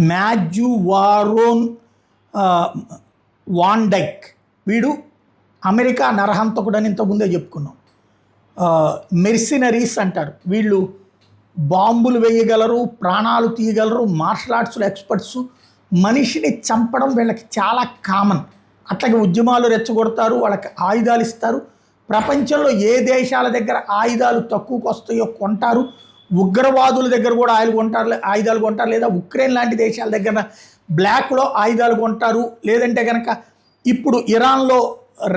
Matthew వారోన్ వాండైక్ వీడు America నరహంతకుడని ఇంతకుముందే చెప్పుకున్నాం. మెర్సినరీస్ అంటారు. వీళ్ళు బాంబులు వేయగలరు, ప్రాణాలు తీయగలరు, మార్షల్ ఆర్ట్స్లో ఎక్స్పర్ట్స్. మనిషిని చంపడం వీళ్ళకి చాలా కామన్. అట్లాగే ఉద్యమాలు రెచ్చగొడతారు, వాళ్ళకి ఆయుధాలు ఇస్తారు. ప్రపంచంలో ఏ దేశాల దగ్గర ఆయుధాలు తక్కువకు వస్తాయో కొంటారు. ఉగ్రవాదుల దగ్గర కూడా ఆయుధాలు కొంటారు, లేదా ఉక్రెయిన్ లాంటి దేశాల దగ్గర బ్లాక్లో ఆయుధాలు కొంటారు. లేదంటే కనుక ఇప్పుడు ఇరాన్లో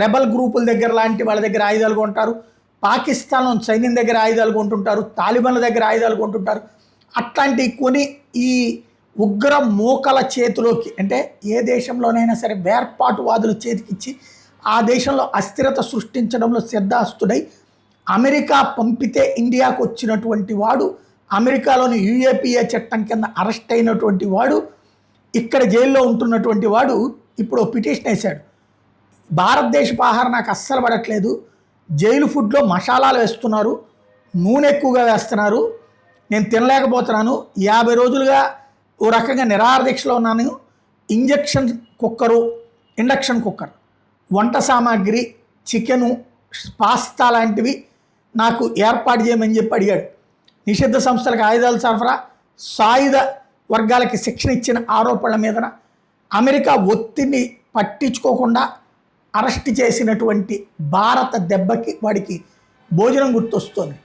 రెబల్ గ్రూపుల దగ్గర లాంటి వాళ్ళ దగ్గర ఆయుధాలు కొంటారు. పాకిస్తాన్లో సైన్యం దగ్గర ఆయుధాలు కొంటుంటారు, తాలిబాన్ల దగ్గర ఆయుధాలు కొంటుంటారు. అట్లాంటివి కొని ఈ ఉగ్ర మూకల చేతిలోకి, అంటే ఏ దేశంలోనైనా సరే వేర్పాటువాదుల చేతికిచ్చి ఆ దేశంలో అస్థిరత సృష్టించడంలో సిద్ధాస్తుడై అమెరికా పంపితే ఇండియాకు వచ్చినటువంటి వాడు, అమెరికాలోని యుఏపిఏ చట్టం కింద అరెస్ట్ అయినటువంటి వాడు, ఇక్కడ జైల్లో ఉంటున్నటువంటి వాడు ఇప్పుడు పిటిషన్ వేశాడు. భారతదేశపు ఆహారం నాకు అస్సలు పడట్లేదు, జైలు ఫుడ్లో మసాలాలు వేస్తున్నారు, నూనె ఎక్కువగా వేస్తున్నారు, నేను తినలేకపోతున్నాను, 50 రోజులుగా ఓ రకంగా నిరాహారదీక్షలో ఉన్నాను, ఇండక్షన్ కుక్కర్, వంట సామాగ్రి, చికెను, పాస్తా లాంటివి నాకు ఏర్పాటు చేయమని చెప్పి అడిగాడు. నిషిద్ధ సంస్థలకు ఆయుధాల సరఫరా, సాయుధ వర్గాలకి శిక్షణ ఇచ్చిన ఆరోపణల మీదన అమెరికా ఒత్తిడిని పట్టించుకోకుండా అరెస్ట్ చేసినటువంటి భారత దెబ్బకి వాడికి భోజనం గుర్తొస్తుంది.